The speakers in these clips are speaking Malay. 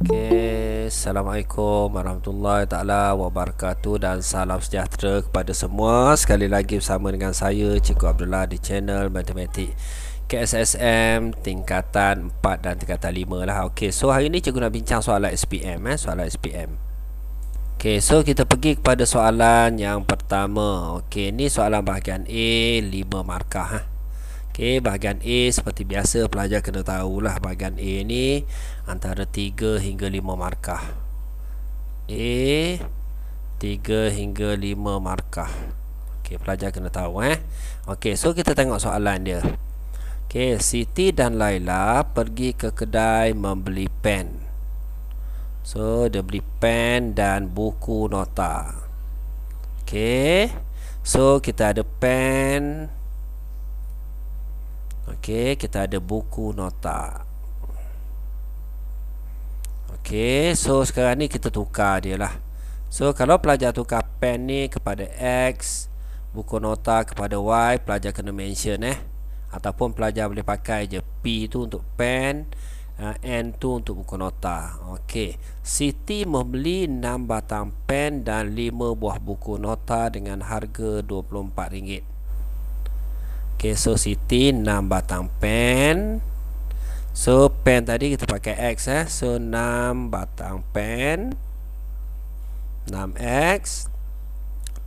Assalamualaikum warahmatullahi taala wabarakatuh dan salam sejahtera kepada semua. Sekali lagi bersama dengan saya Cikgu Abdullah di channel Matematik KSSM tingkatan 4 dan tingkatan 5 lah. Okey, so hari ni cikgu nak bincang soalan SPM soalan SPM. Okey, so kita pergi kepada soalan yang pertama. Okey, ni soalan bahagian A 5 markah Okey, bahagian A seperti biasa pelajar kena tahulah bahagian A ni antara 3 hingga 5 markah. A 3 hingga 5 markah. Okey, pelajar kena tahu Okey, so kita tengok soalan dia. Okey, Siti dan Laila pergi ke kedai membeli pen. So dia beli pen dan buku nota. Okey, so kita ada pen. Okey, kita ada buku nota. Okey, so sekarang ni kita tukar dia lah. So kalau pelajar tukar pen ni kepada X, buku nota kepada Y, pelajar kena mention ataupun pelajar boleh pakai je P tu untuk pen, N tu untuk buku nota. Okey, Siti membeli 6 batang pen dan 5 buah buku nota dengan harga RM24. Okay, so Siti 6 batang pen. So pen tadi kita pakai X So 6 batang pen 6X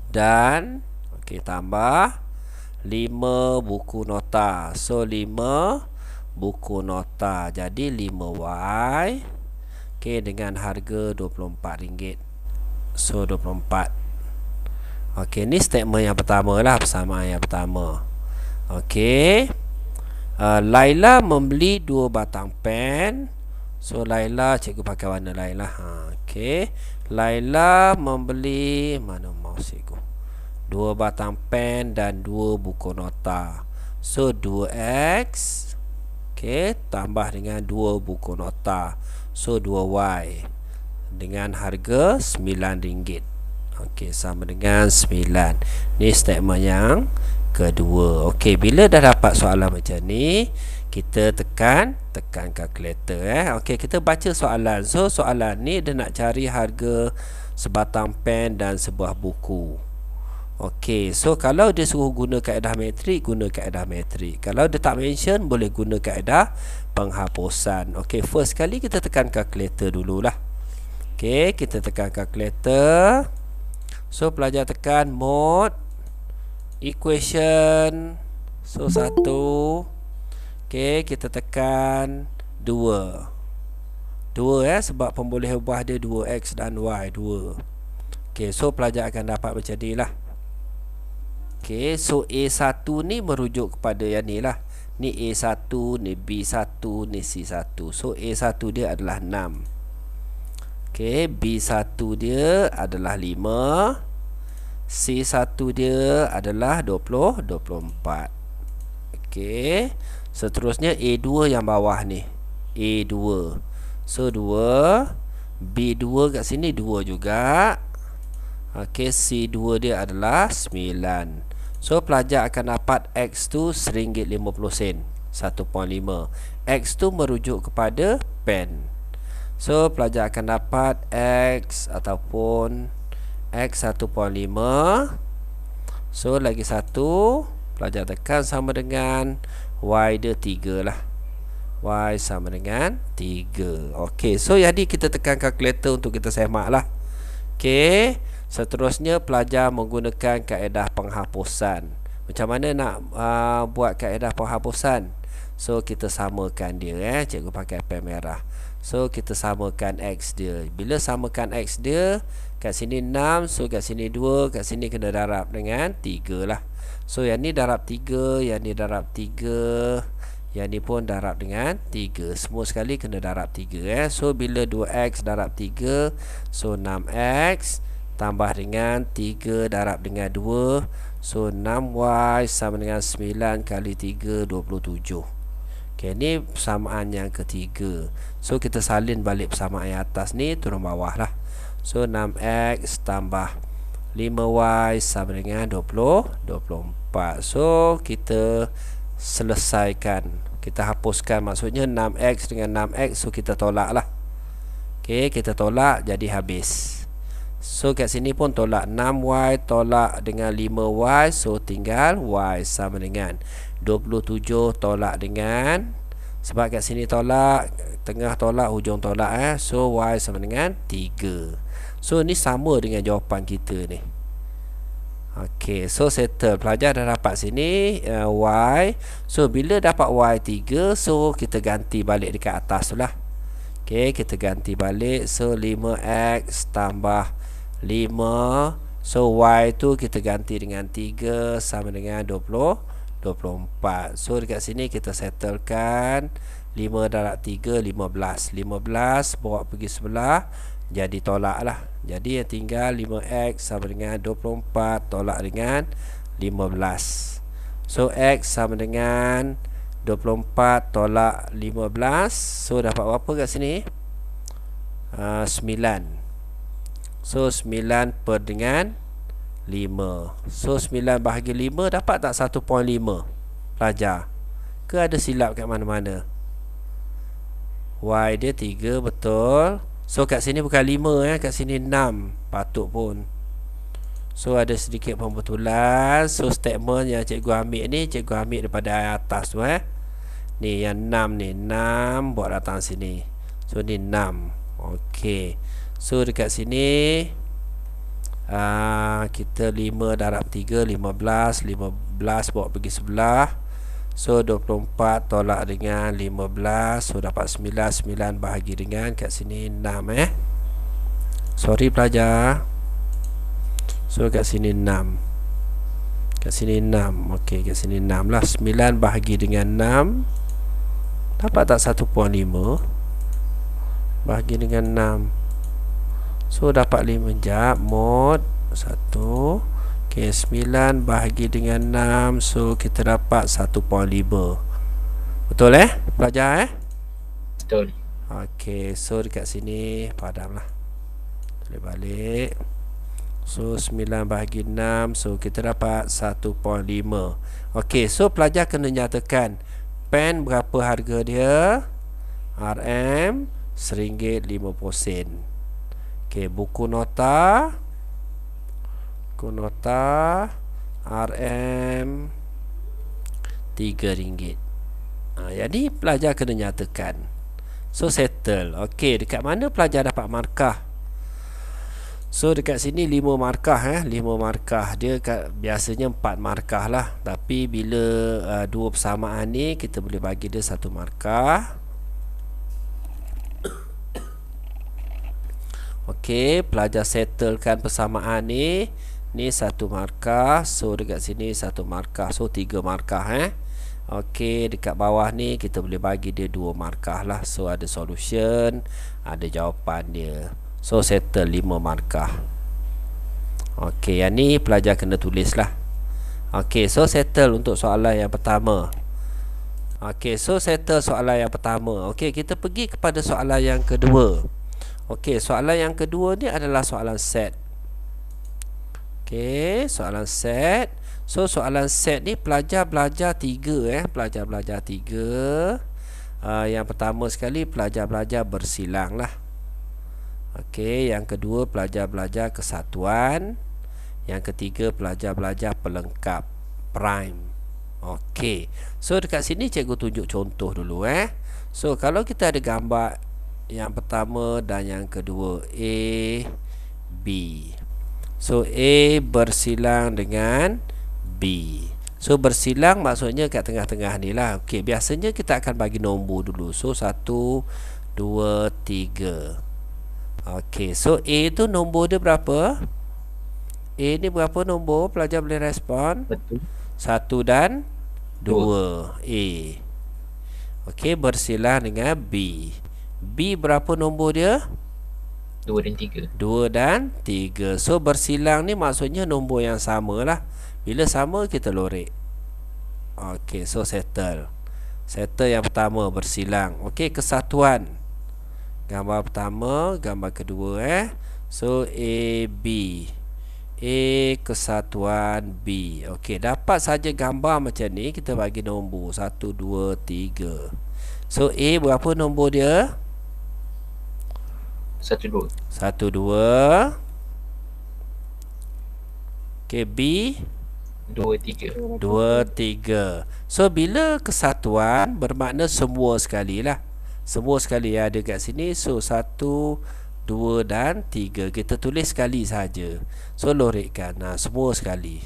dan tambah 5 buku nota. So 5 buku nota jadi 5Y dengan harga RM24. So 24. Okey, ni statement yang pertama lah, persamaan yang pertama. Okey, Laila membeli 2 batang pen. So Laila, cikgu pakai warna Laila. Okey, Laila membeli, mana mouse cikgu, 2 batang pen dan 2 buku nota. So 2X tambah dengan 2 buku nota. So 2Y dengan harga RM9. Okey, sama dengan 9. Ni statement yang kedua. Okey, bila dah dapat soalan macam ni, kita tekan kalkulator Okey, kita baca soalan. So soalan ni dia nak cari harga sebatang pen dan sebuah buku. Okey, so kalau dia suruh guna kaedah metrik, guna kaedah metrik. Kalau dia tak mention, boleh guna kaedah penghapusan. Okey, first kali kita tekan kalkulator dululah. Okey, kita tekan kalkulator. So pelajar tekan mod equation. So 1. Okey, kita tekan 2 sebab pemboleh ubah dia 2X dan Y 2. Okey, so pelajar akan dapat macam ni lah. Okey, so A1 ni merujuk kepada yang ni lah. Ni A1, ni B1, ni C1. So A1 dia adalah 6. Okey, B1 dia adalah 5. C1 dia adalah 24. Okey, seterusnya A2 yang bawah ni, A2. So 2, B2 kat sini 2 juga. Okey, C2 dia adalah 9. So pelajar akan dapat X tu RM1.50, 1.5. X tu merujuk kepada pen. So pelajar akan dapat X ataupun X 1.5. So lagi satu, pelajar tekan sama dengan Y dia 3 lah. Y sama dengan 3. Okey, so jadi kita tekan kalkulator untuk kita semak lah. Okey, seterusnya pelajar menggunakan kaedah penghapusan. Macam mana nak buat kaedah penghapusan? So kita samakan dia cikgu pakai pen merah. So kita samakan X dia. Bila samakan X dia, kat sini 6, so kat sini 2, kat sini kena darab dengan 3 lah. So yang ni darab 3, yang ni darab 3, yang ni pun darab dengan 3. Semua sekali kena darab 3 So bila 2X darab 3, so 6X tambah dengan 3 darab dengan 2, so 6Y sama dengan 9 kali 3, 27. Okey, ni persamaan yang ketiga. So kita salin balik persamaan yang atas ni turun bawah lah. So 6X tambah 5Y sama dengan 24. So kita selesaikan, kita hapuskan, maksudnya 6X dengan 6X. So kita tolak lah. Okey, kita tolak jadi habis. So kat sini pun tolak 6y tolak dengan 5y, so tinggal y sama dengan 27 tolak dengan, sebab kat sini tolak, tengah tolak, hujung tolak so y sama dengan 3. So ni sama dengan jawapan kita ni. Okey, so settle. Pelajar dah dapat sini y. So bila dapat y 3, so kita ganti balik dekat atas tu lah. Okey, kita ganti balik. So 5x tambah 5, so y tu kita ganti dengan 3 sama dengan 24. So dekat sini kita settlekan 5 darab 3 15. 15 bawa pergi sebelah, jadi tolak lah. Jadi yang tinggal 5x sama dengan 24 tolak dengan 15. So x sama dengan 24 tolak 15. So dapat berapa kat sini? 9. So 9 per dengan 5. So 9 bahagi 5 dapat tak 1.5 pelajar? Ke ada silap kat mana-mana? Y dia 3, betul. So kat sini bukan 5 kat sini 6. Patut pun. So ada sedikit pembetulan. So statement yang cikgu ambil ni, cikgu ambil daripada atas tu ni yang 6 ni, 6 buat datang sini. So ni 6. Okey. So dekat sini kita 5 darab 3 15. 15 bawa pergi sebelah. So 24 tolak dengan 15. So dapat 9. 9 bahagi dengan kat sini 6 Sorry pelajar. So kat sini 6. Kat sini 6. Okey, kat sini 6 lah. 9 bahagi dengan 6 dapat tak 1.5 bahagi dengan 6. So dapat 5 jap mod 1. Okey, 9 bahagi dengan 6. So kita dapat 1.5. Betul pelajar Betul. Okey, so dekat sini padamlah. Tulis balik. So 9 bahagi 6. So kita dapat 1.5. Okey, so pelajar kena nyatakan pen berapa harga dia? RM RM1.50. Okey, buku nota RM RM3. Jadi pelajar kena nyatakan. So settle. Okey, dekat mana pelajar dapat markah? So dekat sini 5 markah 5 markah. Dia biasanya 4 markah lah. Tapi bila dua persamaan ni, kita boleh bagi dia 1 markah. Okey, pelajar settlekan persamaan ni. Ni 1 markah. So dekat sini 1 markah. So 3 markah Okey, dekat bawah ni kita boleh bagi dia 2 markah lah. So ada solution, ada jawapan dia. So settle 5 markah. Okey, yang ni pelajar kena tulis lah. Okey, so settle untuk soalan yang pertama. Okey, so settle soalan yang pertama. Okey, kita pergi kepada soalan yang kedua. Okey, soalan yang kedua ni adalah soalan set. Okey, soalan set. So soalan set ni pelajar belajar 3 pelajar belajar 3. Yang pertama sekali pelajar belajar bersilang lah. Okey, yang kedua pelajar belajar kesatuan. Yang ketiga pelajar belajar pelengkap prime. Okey, so dekat sini cikgu tunjuk contoh dulu So kalau kita ada gambar yang pertama dan yang kedua, A, B. So A bersilang dengan B. So bersilang maksudnya kat tengah-tengah ni lah. Okey, biasanya kita akan bagi nombor dulu. So 1, 2, 3. Okey, so A tu nombor dia berapa? A ni berapa nombor? Pelajar boleh respon? Betul. 1 dan 2. A. Okey, bersilang dengan B. B berapa nombor dia? 2 dan 3. 2 dan 3. So bersilang ni maksudnya nombor yang sama lah. Bila sama kita lorek. Okey, so settle. Settle yang pertama bersilang. Okey, kesatuan. Gambar pertama, gambar kedua So A, B. A kesatuan B. Okey, dapat saja gambar macam ni, kita bagi nombor 1, 2, 3. So A berapa nombor dia? 1 2. 1 2. Okey, B 2 3. 2 3. So bila kesatuan bermakna semua sekali lah. Semua sekali yang ada kat sini. So 1 2 dan 3. Kita tulis sekali saja. So lorekkan. Semua sekali.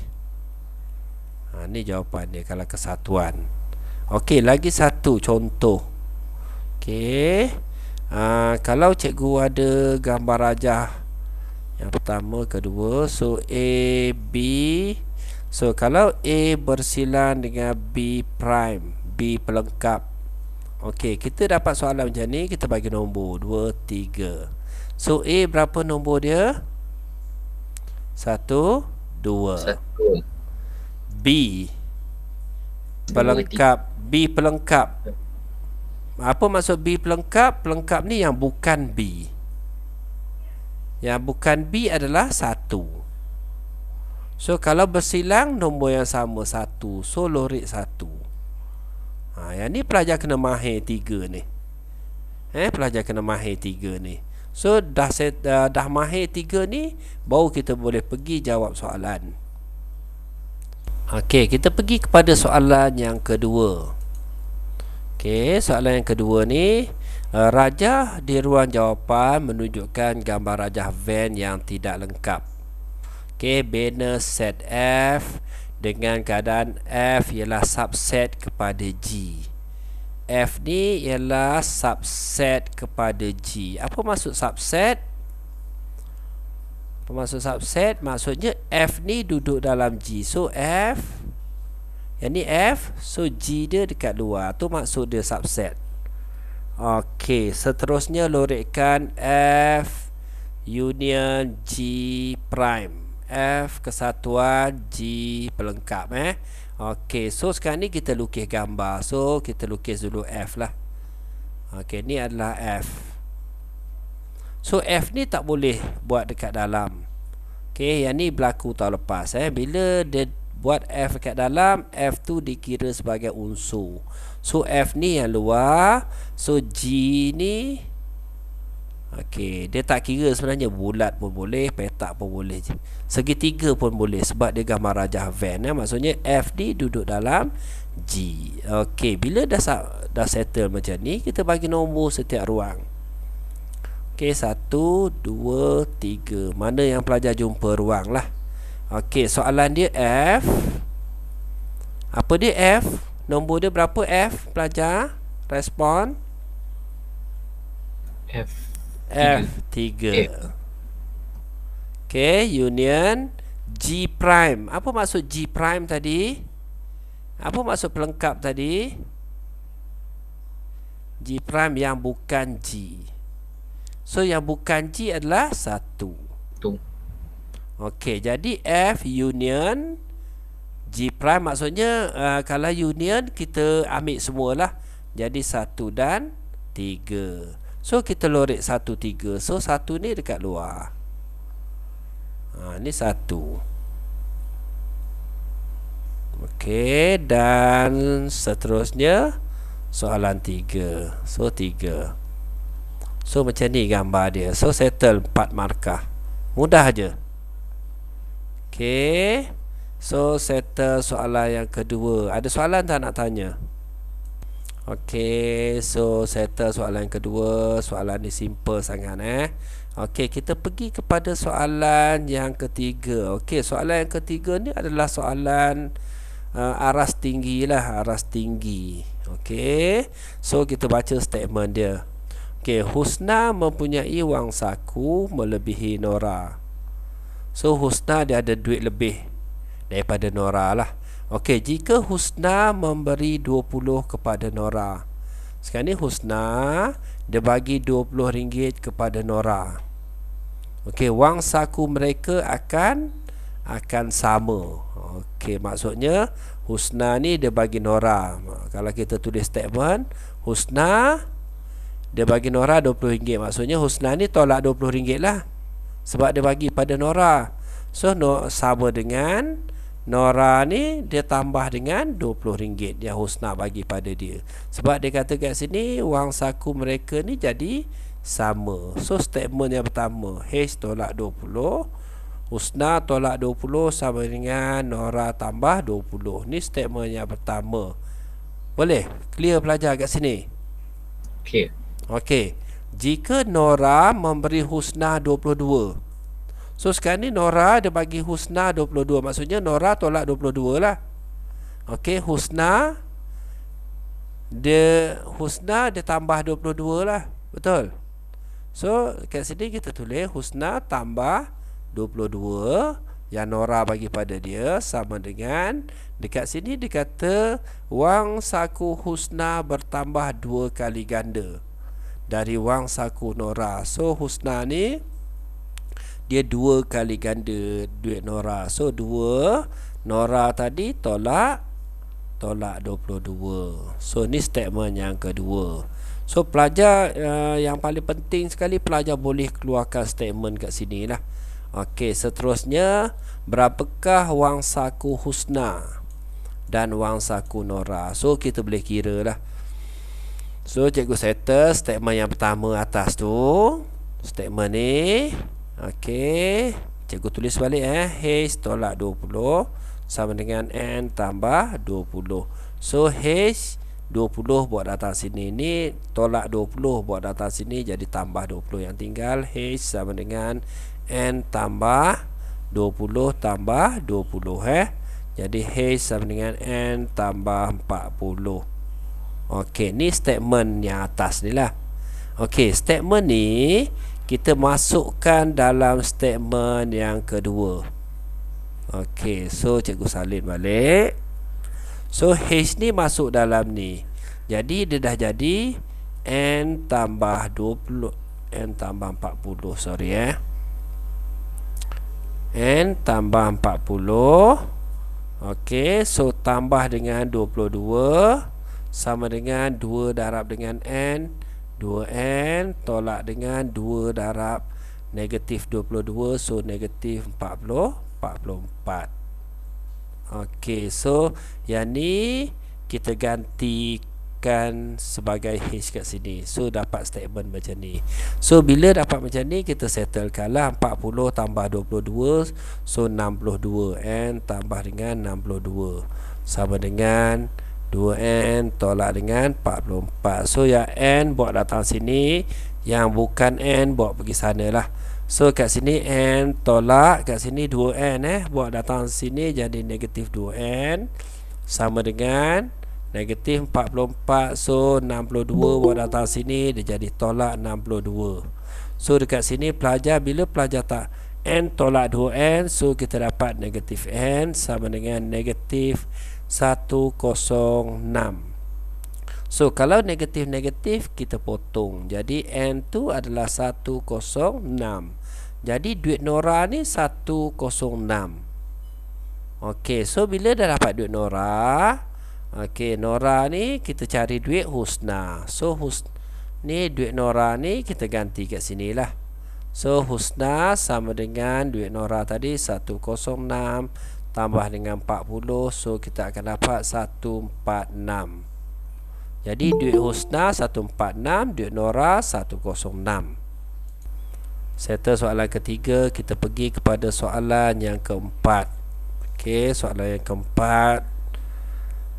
Ni jawapan dia kalau kesatuan. Okey, lagi satu contoh. Okey. Kalau cikgu ada gambar rajah yang pertama, kedua. So A, B. So kalau A bersilang dengan B prime, B pelengkap. Okey, kita dapat soalan macam ni, kita bagi nombor 2 3. So A berapa nombor dia? 1 2. 1 B pelengkap. B pelengkap. Apa maksud B pelengkap? Pelengkap ni yang bukan B. Yang bukan B adalah 1. So kalau bersilang nombor yang sama 1. So lorek 1. Yang ni pelajar kena mahir 3 ni. Pelajar kena mahir 3 ni. So dah mahir 3 ni, baru kita boleh pergi jawab soalan. Okey, kita pergi kepada soalan yang kedua. Okey, soalan yang kedua ni, rajah di ruang jawapan menunjukkan gambar rajah van yang tidak lengkap. Okey, bina set F dengan keadaan F ialah subset kepada G. F ni ialah subset kepada G. Apa maksud subset? Apa maksud subset? Maksudnya F ni duduk dalam G. So F, yang ni F, so G dia dekat luar. Tu maksud dia subset. Okey, seterusnya lorekkan F union G prime. F kesatuan G pelengkap. Okey, so sekarang ni kita lukis gambar. So kita lukis dulu F lah. Okey, ni adalah F. So F ni tak boleh buat dekat dalam. Okey, yang ni berlaku tahun lepas. Bila dia buat F dekat dalam, F tu dikira sebagai unsur. So F ni yang luar. So G ni, okey, dia tak kira sebenarnya. Bulat pun boleh, petak pun boleh, segitiga pun boleh, sebab dia gambar rajah van. Maksudnya F ni duduk dalam G. Okey, bila dah settle macam ni, kita bagi nombor setiap ruang. Okey, 1 2 3. Mana yang pelajar jumpa ruang lah. Okey, soalan dia F. Apa dia F? Nombor dia berapa F, pelajar? Respon. F 3. Okey, union G prime. Apa maksud G prime tadi? Apa maksud pelengkap tadi? G prime yang bukan G. So yang bukan G adalah 1. Okey, jadi F union G prime maksudnya kalau union kita ambil semualah. Jadi 1 dan 3. So kita lorek 1 3. So 1 ni dekat luar. Ni 1. Okey, dan seterusnya soalan 3. So 3. So macam ni gambar dia. So settle 4 markah. Mudah je. Okey. So settle soalan yang kedua. Ada soalan tak nak tanya? Okey, so settle soalan yang kedua. Soalan ni simple sangat Okey, kita pergi kepada soalan yang ketiga. Okey, soalan yang ketiga ni adalah soalan aras tinggi lah, aras tinggi. Okey. So kita baca statement dia. Okey, Husna mempunyai wang saku melebihi Nora. So Husna dia ada duit lebih daripada Nora lah. Okey, jika Husna memberi 20 kepada Nora. Sekarang ni Husna dia bagi RM20 kepada Nora. Okey, wang saku mereka akan sama. Okey, maksudnya Husna ni dia bagi Nora. Kalau kita tulis statement, Husna dia bagi Nora RM20. Maksudnya Husna ni tolak RM20 lah, sebab dia bagi pada Nora. So sama dengan Nora ni dia tambah dengan RM20 yang Husna bagi pada dia. Sebab dia kata kat sini wang saku mereka ni jadi sama. So statement yang pertama, H tolak 20, Husna tolak 20 sama dengan Nora tambah 20. Ni statement yang pertama. Boleh? Clear pelajar kat sini? Okay. Okey. Jika Nora memberi Husna 22. So sekarang ni Nora dia bagi Husna 22. Maksudnya Nora tolak 22 lah. Okey, Husna dia tambah 22 lah. Betul? So kat sini kita tulis Husna tambah 22 yang Nora bagi pada dia sama dengan, dekat sini dia kata wang saku Husna bertambah 2 kali ganda dari wang saku Nora. So Husna ni dia 2 kali ganda duit Nora. So 2 Nora tadi tolak 22. So ni statement yang kedua. So pelajar yang paling penting sekali, pelajar boleh keluarkan statement kat sini lah. Okey, seterusnya, berapakah wang saku Husna dan wang saku Nora? So kita boleh kira lah. So cikgu settle statement yang pertama atas tu. Statement ni, okey, cikgu tulis balik H tolak 20 sama dengan N tambah 20. So H 20 buat datang sini, ni tolak 20 buat datang sini, jadi tambah 20. Yang tinggal H sama dengan N tambah 20 tambah 20 Jadi H sama dengan N tambah 40. Okey, ni statement yang atas ni lah. Okey, statement ni kita masukkan dalam statement yang kedua. Okey, so cikgu salin balik. So H ni masuk dalam ni. Jadi dia dah jadi N tambah 20, N tambah 40, sorry N tambah 40. Okey, so tambah dengan 22 sama dengan 2 darab dengan N, 2N tolak dengan 2 darab negatif 22, so negatif 44. Okey, so yang ni kita gantikan sebagai H kat sini. So dapat statement macam ni. So bila dapat macam ni, kita settlekan lah. 40 tambah 22, so 62. N tambah dengan 62 sama dengan 2N tolak dengan 44. So yang N bawa datang sini, yang bukan N bawa pergi sana lah. So kat sini N tolak, kat sini 2N bawa datang sini, jadi negatif 2N sama dengan negatif 44. So 62 bawa datang sini, dia jadi tolak 62. So dekat sini pelajar, bila pelajar tak N tolak 2N, so kita dapat negatif N sama dengan negatif 106. So kalau negatif-negatif kita potong, jadi N tu adalah 106. Jadi duit Nora ni 106. Okey, so bila dah dapat duit Nora, okey, Nora ni kita cari duit Husna. So ni duit Nora ni kita ganti kat sini lah. So Husna sama dengan duit Nora tadi 106 tambah dengan 40, so kita akan dapat 146. Jadi duit Husna 146, duit Nora 106. Settle soalan ketiga, kita pergi kepada soalan yang keempat. Okey, soalan yang keempat.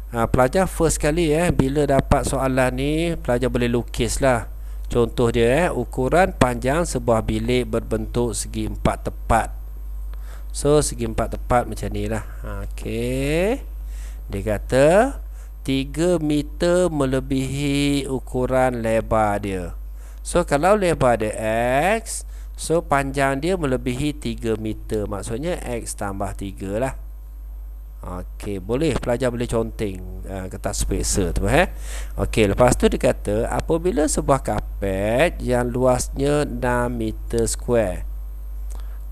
Pelajar first kali bila dapat soalan ni, pelajar boleh lukis lah. Contoh dia ukuran panjang sebuah bilik berbentuk segi empat tepat. So segi empat tepat macam ni lah. Okey, dia kata 3 meter melebihi ukuran lebar dia. So kalau lebar dia X, so panjang dia melebihi 3 meter. Maksudnya X tambah 3 lah. Okey, boleh, pelajar boleh conteng kertas spacer tu Okey, lepas tu dia kata apabila sebuah kapet yang luasnya 6 meter square,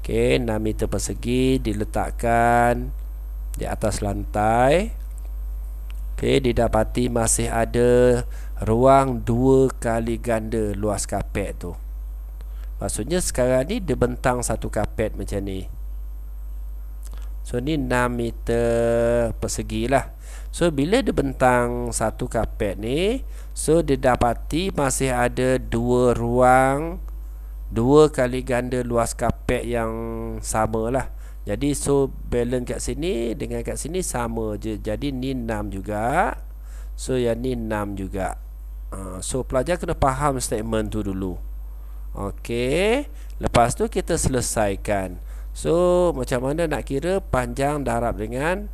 okey, 6 meter persegi diletakkan di atas lantai, okey, didapati masih ada ruang 2 kali ganda luas kapet tu. Maksudnya sekarang ni dia bentang satu kapet macam ni. So ni 6 meter persegi lah. So bila dia bentang satu kapet ni, so dia dapati masih ada 2 ruang, 2 kali ganda luas kapet yang sama lah. Jadi so balance kat sini dengan kat sini sama je. Jadi ni 6 juga. So yang ni 6 juga. So pelajar kena faham statement tu dulu. Okey. Lepas tu kita selesaikan. So macam mana nak kira panjang darab dengan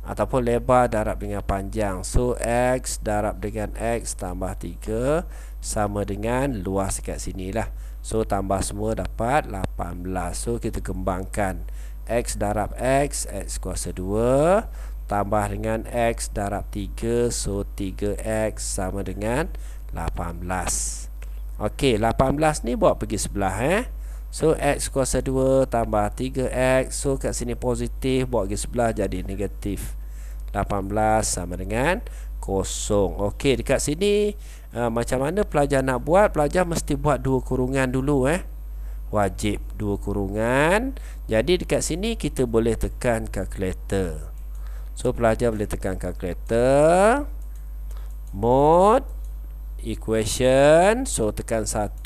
ataupun lebar darab dengan panjang. So X darab dengan X tambah 3 sama dengan luas kat sini lah. So tambah semua dapat 18. So kita kembangkan X darab X, X kuasa 2 tambah dengan X darab 3. So 3X sama dengan 18. Okey, 18 ni bawa pergi sebelah So X kuasa 2 tambah 3X. So kat sini positif, bawa pergi sebelah jadi negatif. 18 sama dengan 0. Okey, dekat sini macam mana pelajar nak buat? Pelajar mesti buat 2 kurungan dulu Wajib 2 kurungan. Jadi dekat sini kita boleh tekan kalkulator. So pelajar boleh tekan kalkulator, mod equation. So tekan 1.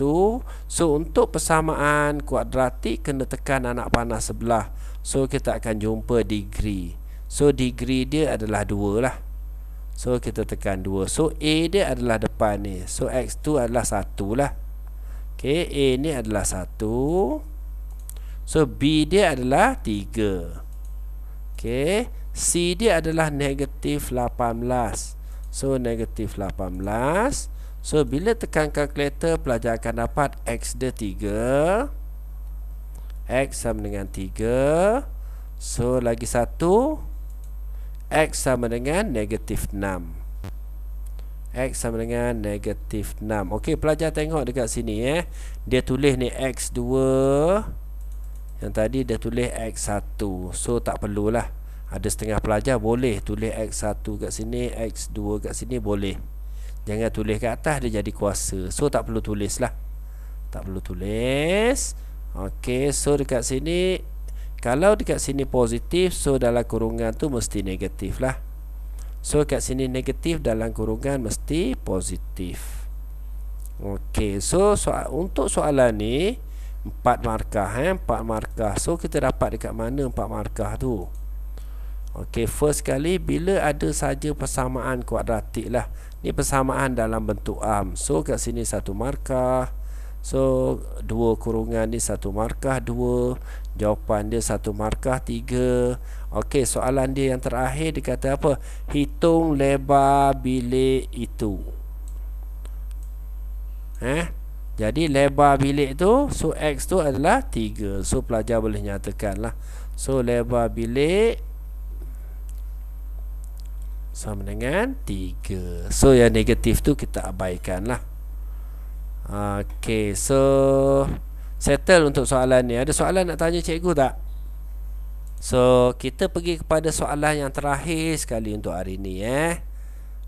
So untuk persamaan kuadratik kena tekan anak panah sebelah. So kita akan jumpa degree. So degree dia adalah 2 lah. So kita tekan 2. So A dia adalah depan ni. So X2 adalah 1 lah. Okay, A ni adalah 1. So B dia adalah 3. Okay, C dia adalah negatif 18. So negatif 18. So bila tekan kalkulator, pelajar akan dapat X dia 3. X sama dengan 3. So lagi 1, X sama dengan negatif 6. X sama dengan negatif 6. Okey, pelajar tengok dekat sini dia tulis ni X2. Yang tadi dia tulis X1. So tak perlulah. Ada setengah pelajar boleh tulis X1 kat sini, X2 kat sini boleh. Jangan tulis kat atas, dia jadi kuasa. So tak perlu tulis lah. Tak perlu tulis. Okey, so dekat sini, kalau dekat sini positif, so dalam kurungan tu mesti negatif lah. So kat sini negatif, dalam kurungan mesti positif. Okey, so untuk soalan ni 4 markah 4 markah. So kita dapat dekat mana 4 markah tu? Okey, first kali bila ada saja persamaan kuadratik lah. Ni persamaan dalam bentuk am. So kat sini 1 markah. So 2 kurungan ni 1 markah 2. Jawapan dia 1 markah 3. Okey, soalan dia yang terakhir dia kata apa? Hitung lebar bilik itu. Jadi lebar bilik tu, so X tu adalah 3. So pelajar boleh nyatakan lah. So lebar bilik sama dengan 3. So yang negatif tu kita abaikan lah. Okey, so settle untuk soalan ni. Ada soalan nak tanya cikgu tak? So kita pergi kepada soalan yang terakhir sekali untuk hari ni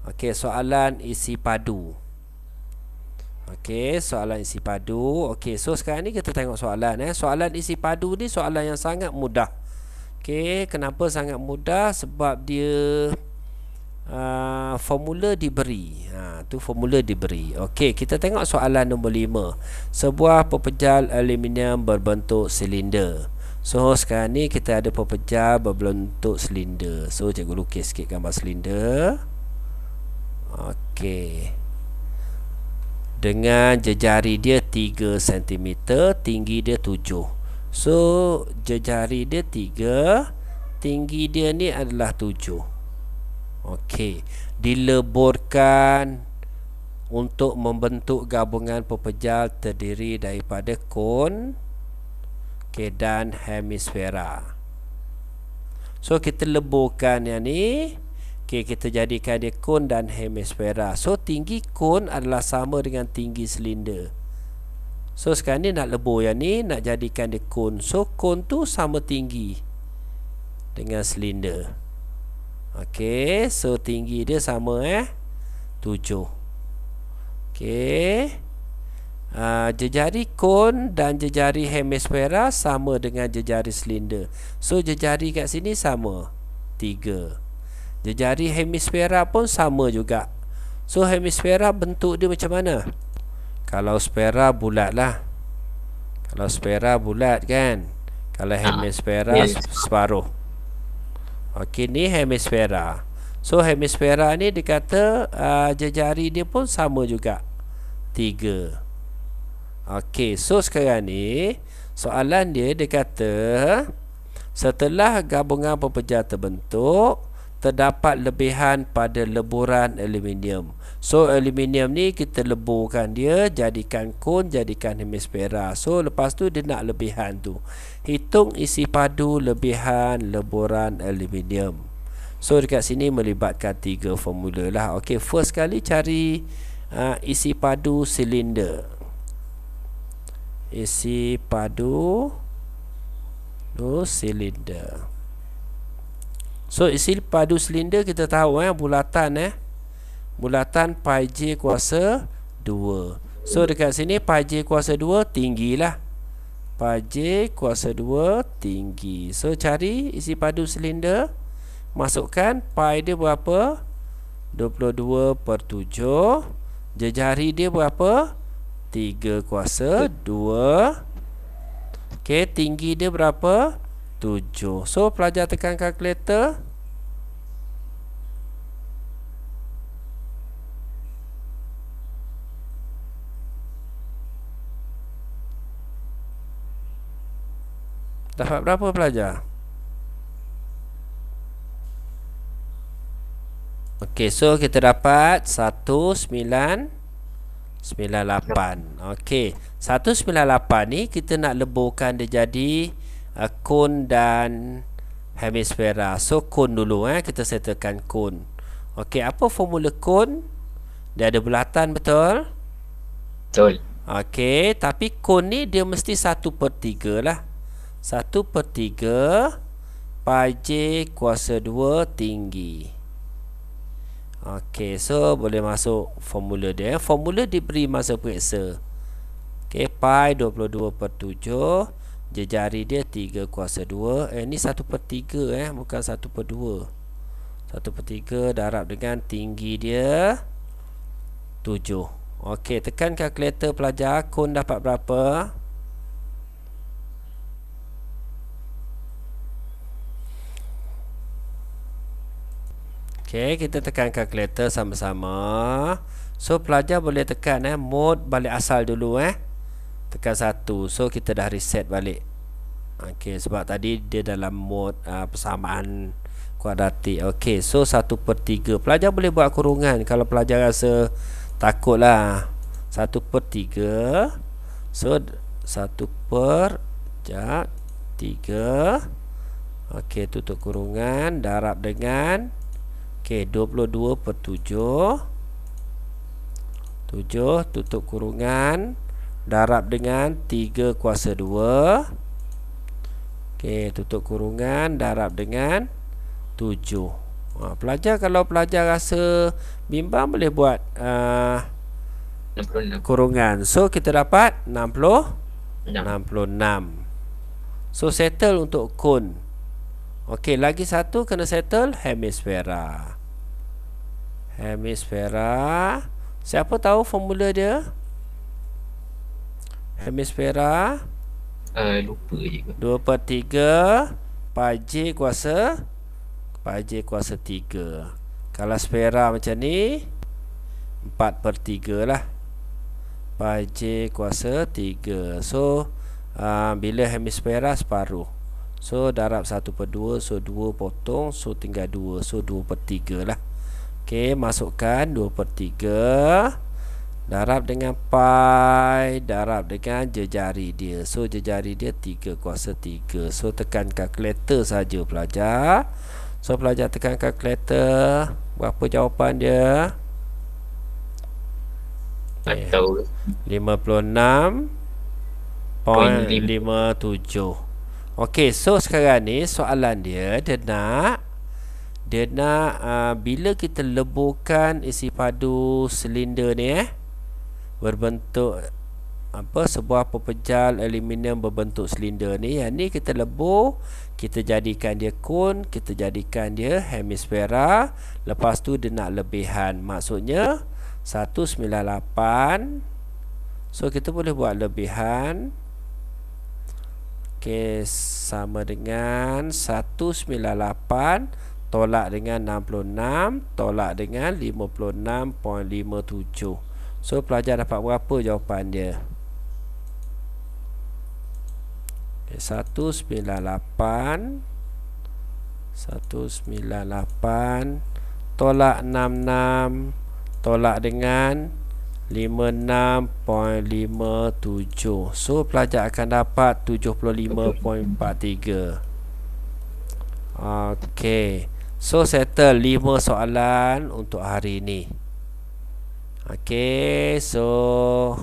Okey, soalan isi padu. Okey, soalan isi padu. Okey, so sekarang ni kita tengok soalan Soalan isi padu ni soalan yang sangat mudah. Okey, kenapa sangat mudah? Sebab dia formula diberi. Tu formula diberi. Okey, kita tengok soalan nombor 5. Sebuah pepejal aluminium berbentuk silinder. So sekarang ni kita ada pepejal berbentuk silinder. So cikgu lukis sikit gambar silinder. Okey, dengan jejari dia 3 cm, tinggi dia 7. So jejari dia 3, tinggi dia ni adalah 7. Okey, dileburkan untuk membentuk gabungan pepejal terdiri daripada kon dan hemisfera. So kita leburkan yang ni. Okey, kita jadikan dia kon dan hemisfera. So tinggi kon adalah sama dengan tinggi silinder. So sekarang ni nak lebur yang ni, nak jadikan dia kon. So kon tu sama tinggi dengan silinder. Okey, so tinggi dia sama 7. Okey, jejari kon dan jejari hemisfera sama dengan jejari silinder. So jejari kat sini sama 3. Jejari hemisfera pun sama juga. So hemisfera bentuk dia macam mana? Kalau sfera bulat lah. Kalau sfera bulat kan. Kalau hemisfera separuh. Okey, ni hemisfera. So hemisfera ni dia kata jejari dia pun sama juga 3. Okey, so sekarang ni soalan dia kata setelah gabungan pepejal terbentuk, terdapat lebihan pada leburan aluminium. So aluminium ni kita leburkan dia, jadikan kon, jadikan hemisfera. So lepas tu dia nak lebihan tu. Hitung isi padu lebihan leburan aluminium. So dekat sini melibatkan 3 formula lah. Okey, first kali cari isi padu silinder. Isi padu silinder. So isi padu silinder kita tahu bulatan bulatan pi j kuasa 2. So dekat sini pi j kuasa 2 tinggilah. Pi j kuasa 2 tinggi. So cari isi padu silinder. Masukkan pi dia berapa? 22/7. Jejari dia berapa? 3 kuasa 2. Okey, tinggi dia berapa? 7. So pelajar tekan kalkulator. Dapat berapa pelajar? Okey, so kita dapat 1998. Okey, 198 ni kita nak leburkan dia jadi kon dan hemisfera. So kon dulu kita settlekan kon. Okey, apa formula kon? Dia ada bulatan, betul? Betul. Okey, tapi kon ni dia mesti 1/3 lah. 1/3 pi j kuasa 2 tinggi. Okey, so boleh masuk formula dia. Formula diberi masa periksa. Okey, pi 22/7. Jejari dia 3 kuasa 2. Ni 1/3 bukan 1/2. 1/3 darab dengan tinggi dia 7. Okey, tekan kalkulator pelajar. Kon dapat berapa? Okey, kita tekan kalkulator sama-sama. So pelajar boleh tekan mode balik asal dulu tekan 1. So kita dah reset balik. Okey, sebab tadi dia dalam mode persamaan kuadratik. Okey, so 1/3. Pelajar boleh buat kurungan kalau pelajar rasa takut lah. 1/3. So 1/3. Okey, tutup kurungan, darab dengan 22/7. 7 tutup kurungan, darab dengan 3 kuasa 2. Okey, tutup kurungan, darab dengan 7. Pelajar, kalau pelajar rasa bimbang, boleh buat 66. kurungan. So kita dapat 66. So settle untuk kon. Okey, lagi satu kena settle hemisfera. Hemisfera. Siapa tahu formula dia? Hemisfera Lupa je. 2/3 pi j kuasa 3. Kalau sfera macam ni 4/3 lah. Pi j kuasa 3. So bila hemisfera separuh, so darab 1/2. So 2 potong, so tinggal 2. So 2/3 lah. Okey, masukkan 2/3 darab dengan pi, darab dengan jejari dia. So jejari dia 3 kuasa 3. So tekan kalkulator saja pelajar. So pelajar tekan kalkulator. Berapa jawapan dia? Tak tahu. 56.57. Okey, so sekarang ni soalan dia nak bila kita leburkan isi padu silinder ni berbentuk sebuah pepejal aluminium berbentuk silinder ni. Yang ni kita lebur, kita jadikan dia cone, kita jadikan dia hemisfera. Lepas tu dia nak lebihan, maksudnya 198. So kita boleh buat lebihan. Okey, sama dengan 198 tolak dengan 66 tolak dengan 56.57. So pelajar dapat berapa jawapan dia? 198 tolak 66 tolak dengan 56.57. So pelajar akan dapat 75.43. Okey. So settle 5 soalan untuk hari ini. Okey, so